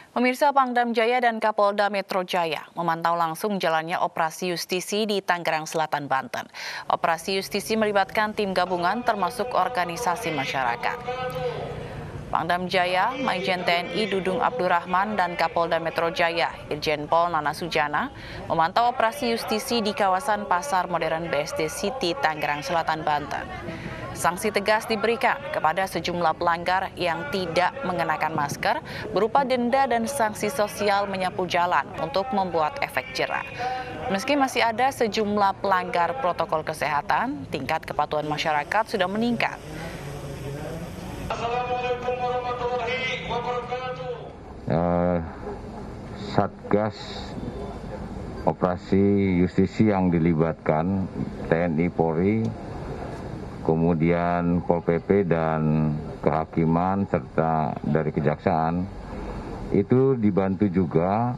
Pemirsa, Pangdam Jaya dan Kapolda Metro Jaya memantau langsung jalannya operasi justisi di Tangerang Selatan, Banten. Operasi justisi melibatkan tim gabungan termasuk organisasi masyarakat. Pangdam Jaya, Maijen TNI Dudung Abdurrahman dan Kapolda Metro Jaya, Irjen Pol Nana Sujana, memantau operasi justisi di kawasan Pasar Modern BSD City, Tangerang Selatan, Banten. Sanksi tegas diberikan kepada sejumlah pelanggar yang tidak mengenakan masker berupa denda dan sanksi sosial menyapu jalan untuk membuat efek jera. Meski masih ada sejumlah pelanggar protokol kesehatan, tingkat kepatuhan masyarakat sudah meningkat. Assalamualaikum warahmatullahi wabarakatuh. Satgas operasi justisi yang dilibatkan TNI Polri, kemudian Pol PP dan kehakiman serta dari kejaksaan itu dibantu juga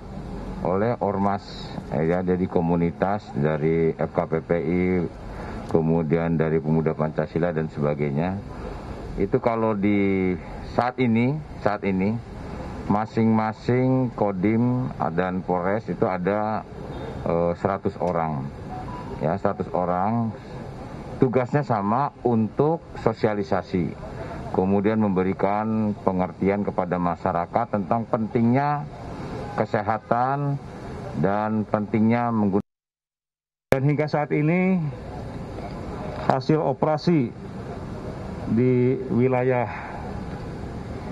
oleh ormas ya, jadi komunitas dari FKPPI, kemudian dari Pemuda Pancasila dan sebagainya. Itu kalau di saat ini masing-masing Kodim dan Polres itu ada 100 orang. Ya, 100 orang. Tugasnya sama untuk sosialisasi, kemudian memberikan pengertian kepada masyarakat tentang pentingnya kesehatan dan pentingnya menggunakan. Dan hingga saat ini hasil operasi di wilayah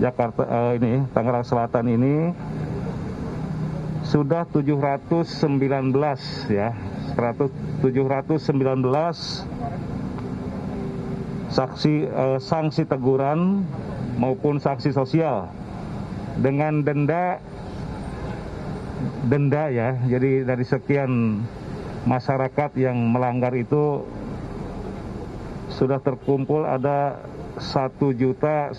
Jakarta Tangerang Selatan ini sudah 719 ya, 719 sanksi teguran maupun sanksi sosial dengan denda ya. Jadi dari sekian masyarakat yang melanggar itu sudah terkumpul ada Rp1.100.000.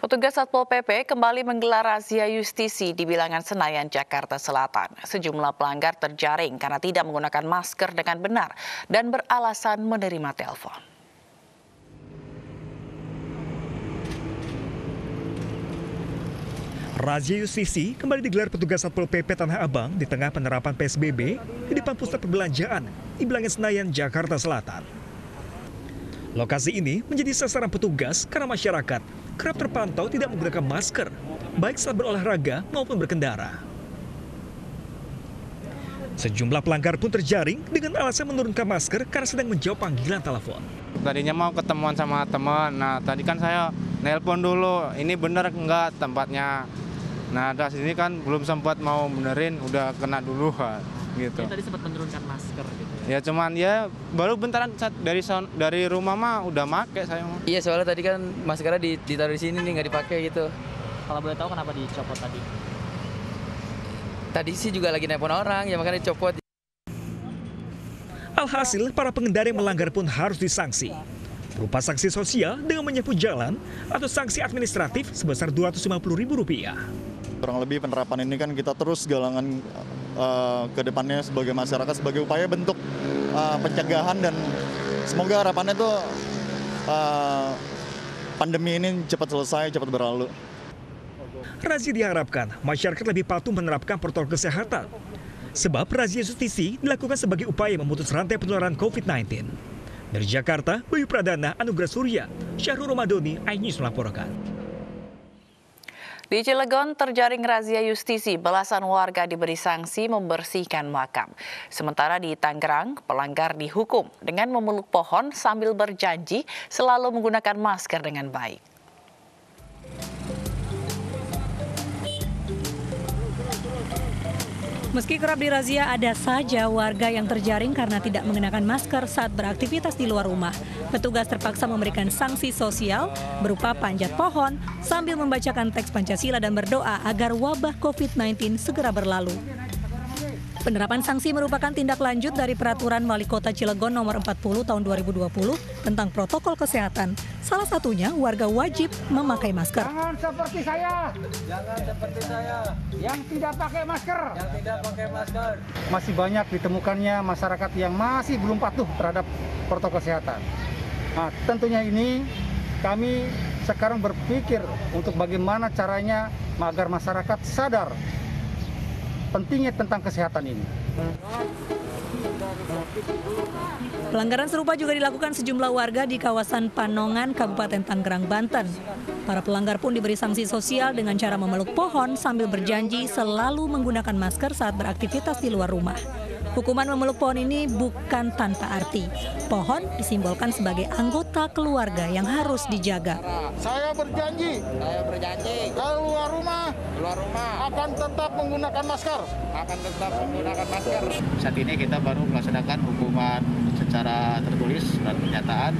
Petugas Satpol PP kembali menggelar razia justisi di Bilangan Senayan, Jakarta Selatan. Sejumlah pelanggar terjaring karena tidak menggunakan masker dengan benar dan beralasan menerima telepon. Razia justisi kembali digelar petugas Satpol PP Tanah Abang di tengah penerapan PSBB di depan pusat perbelanjaan di Bilangan Senayan, Jakarta Selatan. Lokasi ini menjadi sasaran petugas karena masyarakat kerap terpantau tidak menggunakan masker, baik saat berolahraga maupun berkendara. Sejumlah pelanggar pun terjaring dengan alasan menurunkan masker karena sedang menjawab panggilan telepon. Tadinya mau ketemuan sama teman, nah tadi kan saya nelpon dulu, ini bener enggak tempatnya. Nah dari sini kan belum sempat mau benerin, udah kena duluan gitu. Tadi sempat menurunkan masker gitu. Ya cuman ya baru bentaran dari rumah mah udah make saya mah. Iya, soalnya tadi kan maskernya ditaruh di sini nih, nggak dipakai gitu. Kalau boleh tahu kenapa dicopot tadi? Tadi sih juga lagi nelpon orang, ya makanya dicopot. Alhasil, para pengendara yang melanggar pun harus disanksi. Berupa sanksi sosial dengan menyapu jalan atau sanksi administratif sebesar Rp250.000. Kurang lebih penerapan ini kan kita terus galangan ke depannya sebagai masyarakat sebagai upaya bentuk pencegahan, dan semoga harapannya tuh pandemi ini cepat selesai, cepat berlalu. Razia diharapkan masyarakat lebih patuh menerapkan protokol kesehatan. Sebab razia justisi dilakukan sebagai upaya memutus rantai penularan COVID-19. Dari Jakarta, Bayu Pradana, Anugrah Surya, Syahrul Ramadhani, iNews melaporkan. Di Cilegon terjaring razia justisi, belasan warga diberi sanksi membersihkan makam. Sementara di Tangerang, pelanggar dihukum dengan memeluk pohon sambil berjanji selalu menggunakan masker dengan baik. Meski kerap dirazia, ada saja warga yang terjaring karena tidak mengenakan masker saat beraktivitas di luar rumah. Petugas terpaksa memberikan sanksi sosial berupa panjat pohon sambil membacakan teks Pancasila dan berdoa agar wabah COVID-19 segera berlalu. Penerapan sanksi merupakan tindak lanjut dari Peraturan Wali Kota Cilegon Nomor 40 Tahun 2020 tentang protokol kesehatan. Salah satunya warga wajib memakai masker. Jangan seperti saya yang tidak pakai masker. Masih banyak ditemukannya masyarakat yang masih belum patuh terhadap protokol kesehatan. Nah, tentunya ini kami sekarang berpikir untuk bagaimana caranya agar masyarakat sadar pentingnya tentang kesehatan ini. Pelanggaran serupa juga dilakukan sejumlah warga di kawasan Panongan, Kabupaten Tangerang, Banten. Para pelanggar pun diberi sanksi sosial dengan cara memeluk pohon sambil berjanji selalu menggunakan masker saat beraktivitas di luar rumah. Hukuman memeluk pohon ini bukan tanpa arti. Pohon disimbolkan sebagai anggota keluarga yang harus dijaga. Saya berjanji keluar rumah akan tetap menggunakan masker. Saat ini kita baru melaksanakan hukuman secara tertulis, surat pernyataan,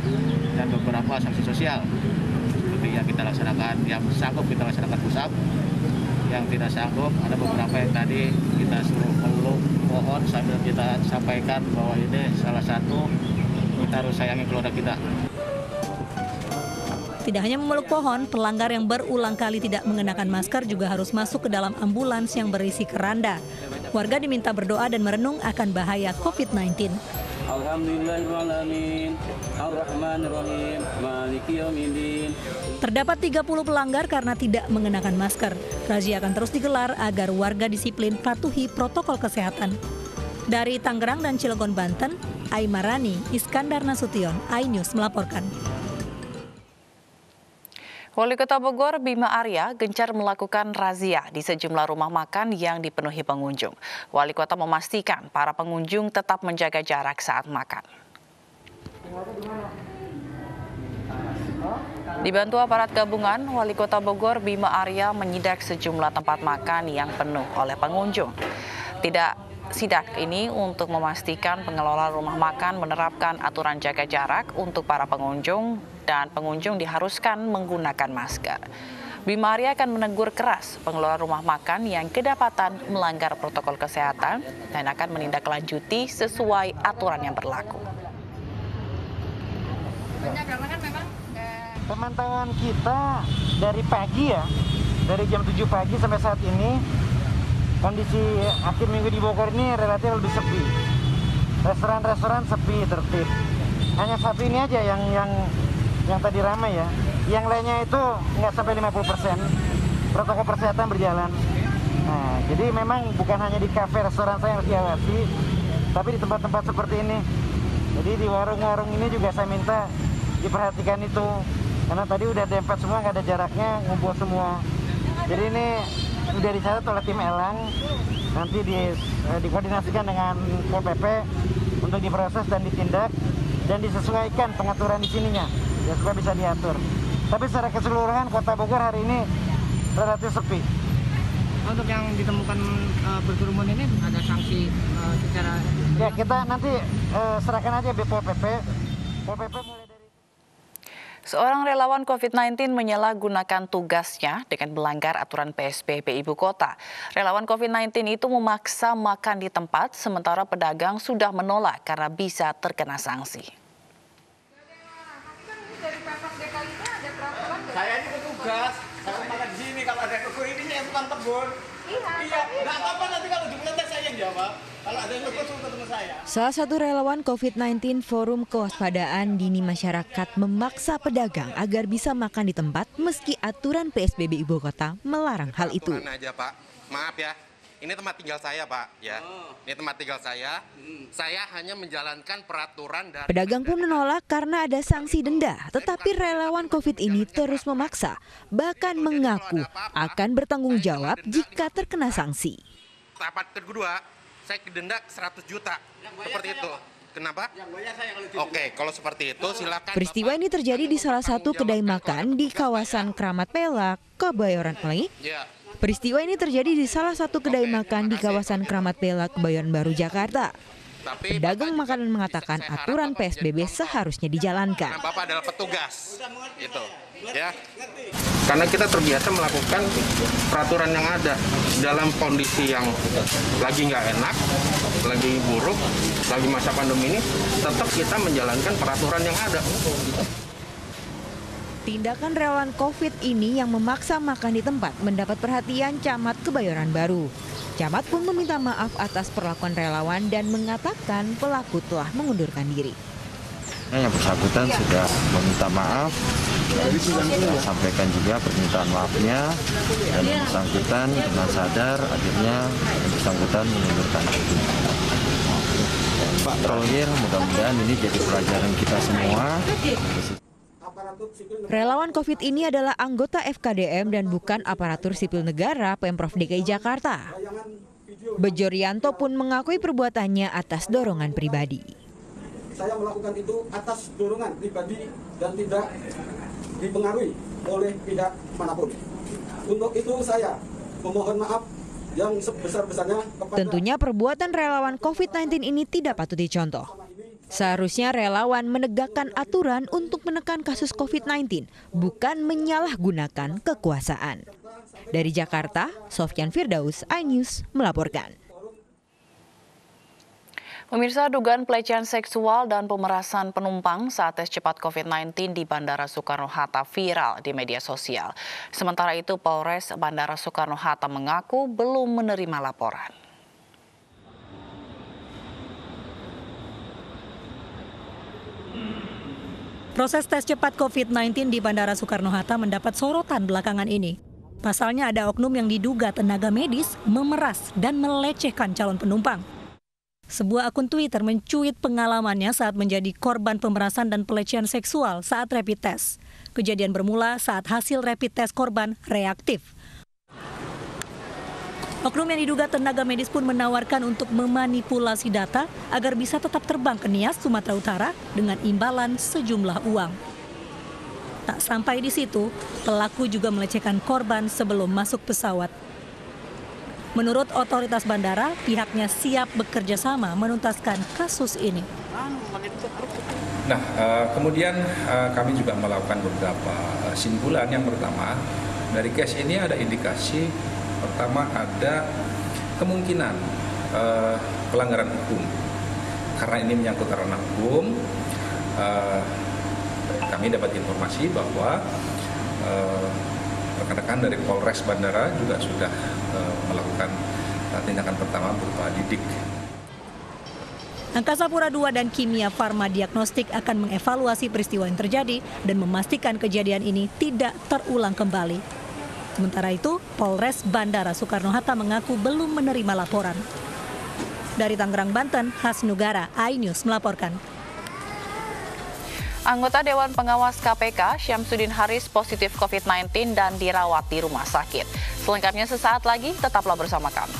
dan beberapa sanksi sosial. Seperti yang kita laksanakan, yang sanggup kita laksanakan pusat, yang tidak sanggup ada beberapa yang tadi kita suruh peluk pohon sambil kita sampaikan bahwa ini salah satu kita harus sayangi keluarga kita. Tidak hanya memeluk pohon, pelanggar yang berulang kali tidak mengenakan masker juga harus masuk ke dalam ambulans yang berisi keranda. Warga diminta berdoa dan merenung akan bahaya COVID-19. Alhamdulillahirrahmanirrahim, Ar-Rahmanirrahim, Maliki Yaumiddin. Terdapat 30 pelanggar karena tidak mengenakan masker. Razia akan terus digelar agar warga disiplin patuhi protokol kesehatan. Dari Tangerang dan Cilegon, Banten, Aimarani, Iskandar Nasution, iNews melaporkan. Wali Kota Bogor Bima Arya gencar melakukan razia di sejumlah rumah makan yang dipenuhi pengunjung. Wali Kota memastikan para pengunjung tetap menjaga jarak saat makan. Dibantu aparat gabungan, Wali Kota Bogor Bima Arya menyidak sejumlah tempat makan yang penuh oleh pengunjung. Sidak ini untuk memastikan pengelola rumah makan menerapkan aturan jaga jarak untuk para pengunjung dan pengunjung diharuskan menggunakan masker. Bima Arya akan menegur keras pengelola rumah makan yang kedapatan melanggar protokol kesehatan dan akan menindaklanjuti sesuai aturan yang berlaku. Pemantauan kita dari pagi ya, dari jam 7 pagi sampai saat ini, kondisi akhir minggu di Bogor ini relatif lebih sepi. Restoran-restoran sepi, tertib. Hanya satu ini aja yang tadi ramai ya. Yang lainnya itu nggak sampai 50%. Protokol kesehatan berjalan. Nah, jadi memang bukan hanya di kafe restoran saya yang harus diawasi, tapi di tempat-tempat seperti ini. Jadi di warung-warung ini juga saya minta diperhatikan itu. Karena tadi udah dempet semua, nggak ada jaraknya, ngumpul semua. Jadi ini sudah dicatat oleh tim Elang, nanti dikoordinasikan dengan Pol PP untuk diproses dan ditindak dan disesuaikan pengaturan di sininya ya supaya bisa diatur. Tapi secara keseluruhan Kota Bogor hari ini relatif sepi. Untuk yang ditemukan berkerumun ini ada sanksi secara ya kita nanti serahkan aja Pol PP. Pol PP mulai dari Seorang relawan COVID-19 menyalahgunakan tugasnya dengan melanggar aturan PSBB Ibu Kota. Relawan COVID-19 itu memaksa makan di tempat, sementara pedagang sudah menolak karena bisa terkena sanksi. Saya ini petugas, saya makan di sini. Kalau ada yang ini saya bukan tegur. Iya, nggak apa-apa nanti kalau diprotes saya yang jawab. Kalau ada yang tegur ketemu saya. Salah satu relawan COVID-19 Forum Kewaspadaan Dini Masyarakat memaksa pedagang agar bisa makan di tempat meski aturan PSBB Ibu Kota melarang hal itu. Aja, Pak. Maaf ya, ini tempat tinggal saya, Pak. Ya, ini tempat tinggal saya. Saya hanya menjalankan peraturan dari. Pedagang pun menolak karena ada sanksi denda, tetapi relawan COVID ini terus memaksa, bahkan mengaku akan bertanggung jawab jika terkena sanksi. Tahap kedua, saya denda 100 juta, seperti itu. Kenapa? Oke, kalau seperti itu silakan. Peristiwa ini terjadi di salah satu kedai makan di kawasan Kramat Pelak, Kebayoran Baru. Peristiwa ini terjadi di salah satu kedai makan di kawasan Kramat Pelak, Kebayoran Baru, Jakarta. Pedagang makanan mengatakan aturan PSBB seharusnya dijalankan. Bapak adalah petugas, itu, ya. Karena kita terbiasa melakukan peraturan yang ada dalam kondisi yang lagi nggak enak, lagi buruk, lagi masa pandemi ini, tetap kita menjalankan peraturan yang ada. Tindakan relawan COVID ini yang memaksa makan di tempat mendapat perhatian Camat Kebayoran Baru. Camat pun meminta maaf atas perlakuan relawan dan mengatakan pelaku telah mengundurkan diri. Yang bersangkutan sudah meminta maaf, sampaikan juga permintaan maafnya, dan yang bersangkutan dengan sadar akhirnya yang bersangkutan mengundurkan diri. Pak Terakhir, mudah-mudahan ini jadi pelajaran kita semua. Relawan COVID ini adalah anggota FKDM dan bukan aparatur sipil negara Pemprov DKI Jakarta. Bejo Rianto pun mengakui perbuatannya atas dorongan pribadi. Saya melakukan itu atas dorongan pribadi dan tidak dipengaruhi oleh pihak manapun. Untuk itu saya memohon maaf yang sebesar-besarnya kepada... Tentunya perbuatan relawan COVID-19 ini tidak patut dicontoh. Seharusnya relawan menegakkan aturan untuk menekan kasus COVID-19, bukan menyalahgunakan kekuasaan. Dari Jakarta, Sofyan Firdaus, iNews melaporkan. Pemirsa, dugaan pelecehan seksual dan pemerasan penumpang saat tes cepat COVID-19 di Bandara Soekarno-Hatta viral di media sosial. Sementara itu, Polres Bandara Soekarno-Hatta mengaku belum menerima laporan. Proses tes cepat COVID-19 di Bandara Soekarno-Hatta mendapat sorotan belakangan ini. Pasalnya ada oknum yang diduga tenaga medis memeras dan melecehkan calon penumpang. Sebuah akun Twitter mencuit pengalamannya saat menjadi korban pemerasan dan pelecehan seksual saat rapid test. Kejadian bermula saat hasil rapid test korban reaktif. Oknum yang diduga tenaga medis pun menawarkan untuk memanipulasi data agar bisa tetap terbang ke Nias, Sumatera Utara dengan imbalan sejumlah uang. Tak sampai di situ, pelaku juga melecehkan korban sebelum masuk pesawat. Menurut otoritas bandara, pihaknya siap bekerja sama menuntaskan kasus ini. Nah, kemudian kami juga melakukan beberapa simpulan. Yang pertama, dari case ini ada indikasi pertama ada kemungkinan pelanggaran hukum. Karena ini menyangkut ranah hukum, kami dapat informasi bahwa rekan-rekan dari Polres Bandara juga sudah melakukan tindakan pertama berupa didik. Angkasa Pura II dan Kimia Farma Diagnostik akan mengevaluasi peristiwa yang terjadi dan memastikan kejadian ini tidak terulang kembali. Sementara itu, Polres Bandara Soekarno-Hatta mengaku belum menerima laporan. Dari Tangerang, Banten, Hasnugara, iNews melaporkan. Anggota Dewan Pengawas KPK, Syamsuddin Haris, positif COVID-19 dan dirawat di rumah sakit. Selengkapnya sesaat lagi, tetaplah bersama kami.